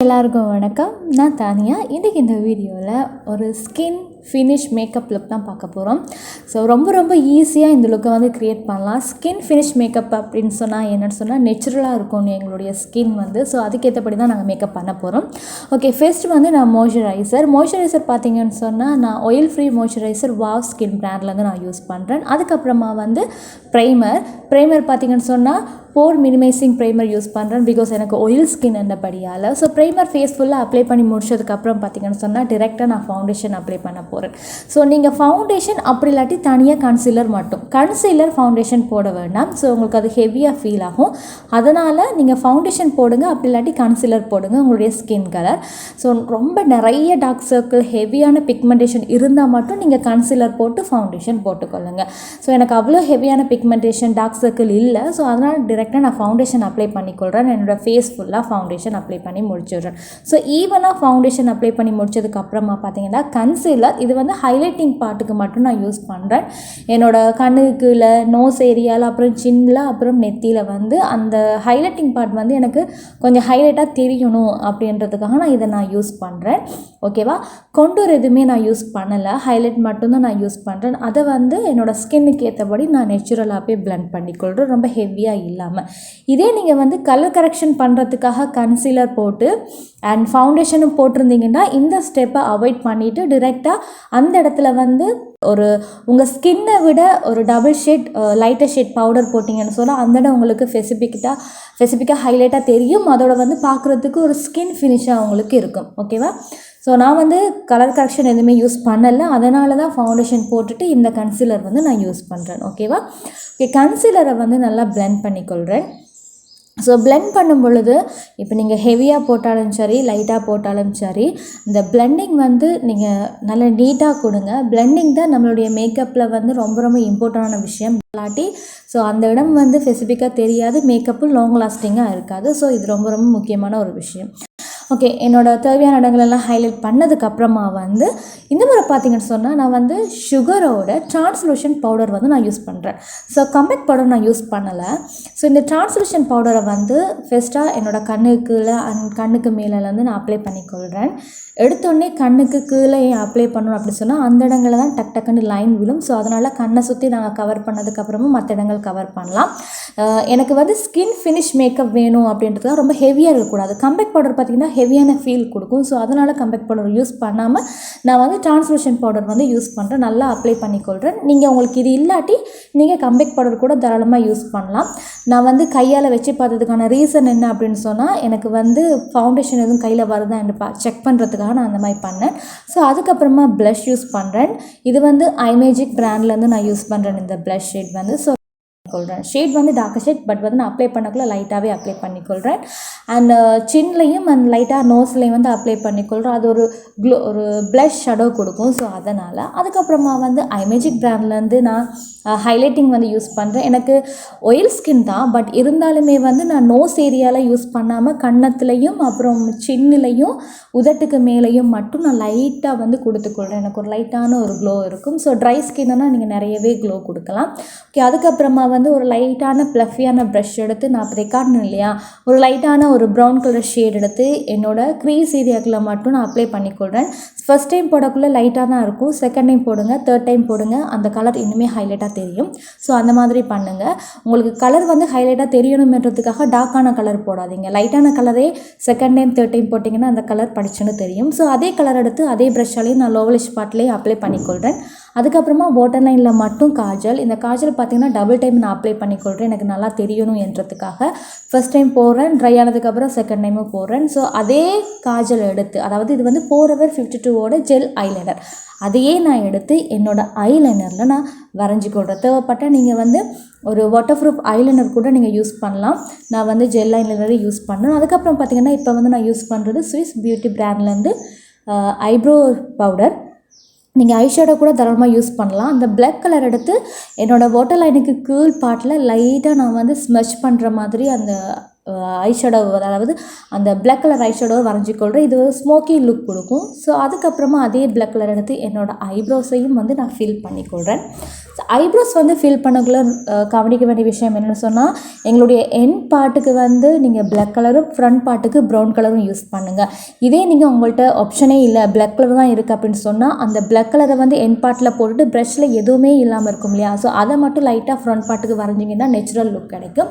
எல்லாருக்கும் வணக்கம். நான் தானியா. இன்றைக்கி இந்த வீடியோவில் ஒரு ஸ்கின் ஃபினிஷ் மேக்கப் லுக் தான் பார்க்க போகிறோம். ஸோ ரொம்ப ஈஸியாக இந்த லுக்கை வந்து க்ரியேட் பண்ணலாம். ஸ்கின் ஃபினிஷ் மேக்கப் அப்படின்னு சொன்னால் என்னென்னு சொன்னால் நேச்சுரலாக இருக்கும் எங்களுடைய ஸ்கின் வந்து. ஸோ அதுக்கேற்றபடி தான் நாங்கள் மேக்கப் பண்ண போகிறோம். ஓகே, ஃபர்ஸ்ட் வந்து நான் மாய்ஸ்சரைசர் பார்த்தீங்கன்னு சொன்னால் நான் oil free moisturiser wow skin பிராண்ட்லேருந்து நான் யூஸ் பண்ணுறேன். அதுக்கப்புறமா வந்து ப்ரைமர் பார்த்தீங்கன்னு சொன்னால் போர் மினிமைசிங் ப்ரைமர் யூஸ் பண்ணுறேன். பிகாஸ் எனக்கு ஆயில் ஸ்கின் என்னபடியால். ஸோ ப்ரைமர் ஃபேஸ் ஃபுல்லாக அப்ளை பண்ணி முடிச்சதுக்கப்புறம் பார்த்தீங்கன்னு சொன்னால் டிரெக்டாக நான் ஃபவுண்டேஷன் அப்ளை பண்ண போகிறேன். ஸோ நீங்கள் ஃபவுண்டேஷன் அப்படி இல்லாட்டி தனியாக கன்சீலர் ஃபவுண்டேஷன் போட வேண்டாம். ஸோ உங்களுக்கு அது ஹெவியாக ஃபீல் ஆகும். அதனால் நீங்கள் ஃபவுண்டேஷன் போடுங்க, அப்படி இல்லாட்டி கன்சீலர் போடுங்க உங்களுடைய ஸ்கின் கலர். ஸோ ரொம்ப நிறைய டார்க் சர்க்கிள் ஹெவியான பிக்மெண்டேஷன் இருந்தால் மட்டும் நீங்கள் கன்சீலர் போட்டு ஃபவுண்டேஷன் போட்டுக்கொள்ளுங்க. ஸோ எனக்கு அவ்வளோ ஹெவியான பிக்மெண்டேஷன் டார்க் சர்க்கிள் இல்லை. ஸோ அதனால் டிரெக்டாக நான் ஃபவுண்டேஷன் அப்ளை பண்ணிக்கொள்கிறேன். என்னோடய ஃபேஸ் ஃபுல்லாக ஃபவுண்டேஷன் அப்ளை பண்ணி முடிச்சிடுறேன். ஸோ ஈவனாக ஃபவுண்டேஷன் அப்ளை பண்ணி முடிச்சதுக்கப்புறமா பார்த்தீங்கன்னா கன்சீலர் இது வந்து ஹைலைட்டிங் பார்ட்டுக்கு மட்டும் நான் யூஸ் பண்ணுறேன். என்னோடய கண்ணுக்குள்ள நோஸ் ஏரியாவில் அப்புறம் சின்னில் அப்புறம் நெத்தியில் வந்து அந்த ஹைலைட்டிங் பார்ட் வந்து எனக்கு கொஞ்சம் ஹைலைட்டாக தெரியணும் அப்படின்றதுக்காக நான் இதை நான் யூஸ் பண்ணுறேன். ஓகேவா, கொண்டூர் எதுவுமே நான் யூஸ் பண்ணலை, ஹைலைட் மட்டும்தான் நான் யூஸ் பண்ணுறேன். அதை வந்து என்னோடய ஸ்கின்னுக்கு ஏற்றபடி நான் நேச்சுரலாகவே பிளெண்ட் பண்ணிக்கொள்கிறேன், ரொம்ப ஹெவியாக இல்லாமல். இதே நீங்கள் வந்து கலர் கரெக்ஷன் பண்ணுறதுக்காக கன்சீலர் போட்டு அண்ட் ஃபவுண்டேஷனும் போட்டிருந்தீங்கன்னா இந்த ஸ்டெப்பை அவாய்ட் பண்ணிவிட்டு டிரெக்டாக அந்த இடத்துல வந்து உங்கள் ஸ்கின்னை விட ஒரு double shade lighter shade powder போட்டிங்கன்னு சொன்னால் அந்த இடம் உங்களுக்கு ஸ்பெசிஃபிக்காக ஹைலைட்டாக தெரியும். அதோட வந்து பார்க்குறதுக்கு ஒரு ஸ்கின் ஃபினிஷாக உங்களுக்கு இருக்கும். ஓகேவா, ஸோ நான் வந்து கலர் கரெக்ஷன் எதுவுமே யூஸ் பண்ணலை. அதனால தான் ஃபவுண்டேஷன் போட்டுட்டு இந்த கன்சீலர் வந்து நான் யூஸ் பண்ணுறேன். ஓகேவா, ஓகே, கன்சீலரை வந்து நல்லா பிளெண்ட் பண்ணிக்கொள்கிறேன். ஸோ பிளெண்ட் பண்ணும் பொழுது இப்போ நீங்கள் ஹெவியாக போட்டாலும் சரி லைட்டாக போட்டாலும் சரி இந்த பிளெண்டிங் வந்து நீங்கள் நல்லா நீட்டாக கொடுங்க. பிளெண்டிங் தான் நம்மளுடைய மேக்கப்பில் வந்து ரொம்ப இம்பார்ட்டண்டான விஷயம். இல்லாட்டி ஸோ அந்த இடம் வந்து ஸ்பெசிஃபிக்காக தெரியாது, மேக்கப்பும் லாங் லாஸ்டிங்காக இருக்காது. ஸோ இது ரொம்ப முக்கியமான ஒரு விஷயம். ஓகே, என்னோடய தேவையான இடங்களெல்லாம் ஹைலைட் பண்ணதுக்கப்புறமா வந்து இந்த முறை பார்த்தீங்கன்னு சொன்னால் நான் வந்து சுகரோட டிரான்ஸ்லூஷன் பவுடர் வந்து நான் யூஸ் பண்ணுறேன். ஸோ கம்பேக்ட் பவுடர் நான் யூஸ் பண்ணலை. ஸோ இந்த டிரான்ஸ்லூஷன் பவுடரை வந்து ஃபஸ்ட்டாக என்னோடய கண்ணுக்கு மேலே வந்து நான் அப்ளை பண்ணிக்கொள்கிறேன். எடுத்தோடனே கண்ணுக்கு கீழே ஏன் அப்ளை பண்ணணும் அப்படின்னு சொன்னால் அந்த இடங்களில் தான் டக்குன்னு லைன் விழும். ஸோ அதனால் கண்ணை சுற்றி நாங்கள் கவர் பண்ணதுக்கப்புறமும் மற்ற இடங்கள் கவர் பண்ணலாம். எனக்கு வந்து ஸ்கின் ஃபினிஷ் மேக்கப் வேணும் அப்படின்றதுலாம் ரொம்ப ஹெவியாக இருக்கக்கூடாது. கம்பேக்ட் பவுடர் பார்த்திங்கன்னா ஹெவியான ஃபீல் கொடுக்கும். ஸோ அதனால் கம்பேக்ட் பவுடர் யூஸ் பண்ணாமல் நான் வந்து டிரான்ஸ்லூஷன் பவுடர் வந்து யூஸ் பண்ணுறேன். நல்லா அப்ளை பண்ணிக்கொள்கிறேன். நீங்கள் உங்களுக்கு இது இல்லாட்டி நீங்கள் கம்பேக்ட் பவுடர் கூட தாராளமாக யூஸ் பண்ணலாம். நான் வந்து கையால் வச்சு பார்த்ததுக்கான ரீசன் என்ன அப்படின்னு சொன்னால் எனக்கு வந்து ஃபவுண்டேஷன் எதுவும் கையில் வருதா என்று செக் பண்ணுறதுக்காக நான் அந்த மாதிரி பண்ணேன். ஸோ அதுக்கப்புறமா ப்ளஷ் யூஸ் பண்ணுறேன். இது வந்து ஐமேஜிக் பிராண்ட்லேருந்து நான் யூஸ் பண்ணுறேன். இந்த ப்ளஷ் ஷேட் வந்து ஷேட் வந்து டார்க் ஷேட், பட் வந்து நான் அப்ளை பண்ணக்குள்ள லைட்டாகவே அப்ளை பண்ணிக்கொள்கிறேன். அண்ட் சின்லையும் அண்ட் லைட்டாக நோஸ்லையும் வந்து அப்ளை பண்ணிக்கொள்கிறேன். அது ஒரு ப்ளஷ் ஷேடோ கொடுக்கும். ஸோ அதனால் அதுக்கப்புறமா வந்து ஐமேஜிக் பிராண்ட்லேருந்து நான் ஹைலைட்டிங் வந்து யூஸ் பண்ணுறேன். எனக்கு ஆயில் ஸ்கின் தான், பட் இருந்தாலுமே வந்து நான் நோஸ் ஏரியாவில் யூஸ் பண்ணாமல் கன்னத்துலையும் அப்புறம் சின்னிலையும் உதட்டுக்கு மேலேயும் மட்டும் நான் லைட்டாக வந்து கொடுத்துக்கொள்கிறேன். எனக்கு ஒரு லைட்டான ஒரு க்ளோ இருக்கும். ஸோ ட்ரை ஸ்கின்னா நீங்கள் நிறையவே க்ளோ கொடுக்கலாம். ஓகே, அதுக்கப்புறமா வந்து ஒரு லைட்டான ப்ளஃபியான ப்ரஷ் எடுத்து நான் இப்போ ரெக்கார்டணும் இல்லையா, ஒரு லைட்டான ஒரு ப்ரௌன் கலர் ஷேட் எடுத்து என்னோடய க்ரீஸ் ஏரியாக்கில் மட்டும் நான் அப்ளை பண்ணிக்கொள்கிறேன். ஃபர்ஸ்ட் டைம் போடக்குள்ளே லைட்டாக தான் இருக்கும். செகண்ட் டைம் போடுங்க, தேர்ட் டைம் போடுங்க, அந்த கலர் இன்னுமே ஹைலைட்டாக தெரியும். ஸோ அந்த மாதிரி பண்ணுங்கள். உங்களுக்கு கலர் வந்து ஹைலைட்டாக தெரியணுன்றதுக்காக டார்க்கான கலர் போடாதீங்க. லைட்டான கலரே செகண்ட் டைம் தேர்ட் டைம் போட்டிங்கன்னா அந்த கலர் படிச்சுன்னு தெரியும். ஸோ அதே கலர் எடுத்து அதே ப்ரஷ்ஷாலேயும் நான் லோவலிஷ் பார்ட்லேயே அப்ளை பண்ணிக்கொள்கிறேன். அதுக்கப்புறமா வாட்டர் லைனில் மட்டும் காஜல். இந்த காஜல் பார்த்திங்கன்னா டபுள் டைம் நான் அப்ளை பண்ணிக்கொள்கிறேன், எனக்கு நல்லா தெரியணும் என்றதுக்காக. ஃபர்ஸ்ட் டைம் போடுறேன், ட்ரை ஆனதுக்கப்புறம் செகண்ட் டைமும் போடுறேன். ஸோ அதே காஜல் எடுத்து, அதாவது இது வந்து Forever 52ஓட ஜெல் ஐலைனர், அதையே நான் எடுத்து என்னோடய ஐலைனரில் நான் வரைஞ்சிக்கொள்கிறேன். தேவைப்பட்டால் நீங்கள் வந்து ஒரு வாட்டர் ப்ரூஃப் ஐலைனர் கூட நீங்கள் யூஸ் பண்ணலாம். நான் வந்து ஜெல் ஐலைனரை யூஸ் பண்ணேன். அதுக்கப்புறம் பார்த்திங்கன்னா இப்போ வந்து நான் யூஸ் பண்ணுறது ஸ்விஸ் பியூட்டி பிராண்ட்லேருந்து ஐப்ரோ பவுடர். நீங்கள் ஐஷேடோ கூட தாராளமாக யூஸ் பண்ணலாம். அந்த பிளாக் கலர் எடுத்து என்னோடய வாட்டர் லைனுக்கு கீழ் பார்ட்டில் லைட்டாக நான் வந்து ஸ்மெச் பண்ணுற மாதிரி அந்த ஐஷேடோ, அதாவது அந்த பிளாக் கலர் ஐஷேடோவை வரைஞ்சிக்கொள்கிறேன். இது ஒரு ஸ்மோக்கி லுக் கொடுக்கும். ஸோ அதுக்கப்புறமா அதே பிளாக் கலர் எடுத்து என்னோடய ஐப்ரோஸையும் வந்து நான் ஃபில் பண்ணிக்கொள்கிறேன். ஐப்ரோஸ் வந்து ஃபில் பண்ணக்குள்ள கவனிக்க வேண்டிய விஷயம் என்னென்னு சொன்னால், எங்களுடைய எண்ட் பார்ட்டுக்கு வந்து நீங்கள் பிளாக் கலரும், ஃப்ரண்ட் பார்ட்டுக்கு ப்ரௌன் கலரும் யூஸ் பண்ணுங்கள். இதே நீங்கள் உங்கள்கிட்ட ஆப்ஷனே இல்லை, பிளாக் கலர் தான் இருக்குது அப்படின்னு சொன்னால், அந்த பிளாக் கலரை வந்து எண்ட் பார்ட்டில் போட்டுட்டு ப்ரஷில் எதுவுமே இல்லாமல் இருக்கும் இல்லையா, ஸோ அதை மட்டும் லைட்டாக ஃப்ரண்ட் பார்ட்டுக்கு வரைஞ்சிங்கன்னா நேச்சுரல் லுக் கிடைக்கும்.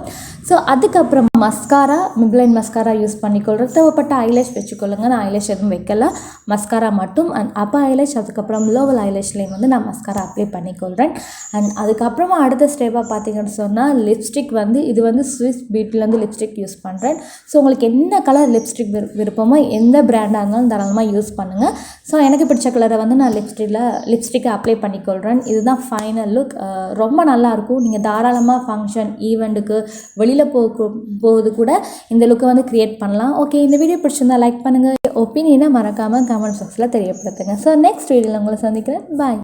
ஸோ அதுக்கப்புறம் மஸ்காரா, மிப்லைன் மஸ்காரா யூஸ் பண்ணிக்கொள்கிறேன். தேவைப்பட்ட ஐலேஷ் வச்சுக்கொள்ளுங்க. நான் ஐலேஷ் எதுவும் வைக்கல, மஸ்காரா மட்டும். அண்ட் அப்பர் ஐலேஷ், அதுக்கப்புறம் லோவல் ஐலேஷ்லேயும் வந்து நான் மஸ்காரா அப்ளை பண்ணிக்கொள்கிறேன். அண்ட் அதுக்கப்புறமா அடுத்த ஸ்டெப்பாக பார்த்தீங்கன்னு சொன்னால், லிப்ஸ்டிக் வந்து இது வந்து ஸ்விஸ் பியூட்டிலேருந்து லிப்ஸ்டிக் யூஸ் பண்ணுறேன். ஸோ உங்களுக்கு என்ன கலர் லிப்ஸ்டிக் விருப்பமோ, எந்த பிராண்டாக இருந்தாலும் தாராளமாக யூஸ் பண்ணுங்கள். ஸோ எனக்கு பிடிச்ச கலரை வந்து நான் லிப்ஸ்டிக்கை அப்ளை பண்ணிக்கொள்கிறேன். இதுதான் ஃபைனல் லுக். ரொம்ப நல்லாயிருக்கும். நீங்கள் தாராளமாக ஃபங்க்ஷன், ஈவெண்ட்டுக்கு, வெளியில் போகுது கூட இந்த லுக்கை வந்து க்ரியேட் பண்ணலாம். ஓகே, இந்த வீடியோ பிடிச்சிருந்தா லைக் பண்ணுங்கள். ஒப்பீனியனை மறக்காமல் கமெண்ட் பாக்ஸில் தெரியப்படுத்துங்க. ஸோ நெக்ஸ்ட் வீடியோவில் உங்களை சந்திக்கிறேன். பாய்.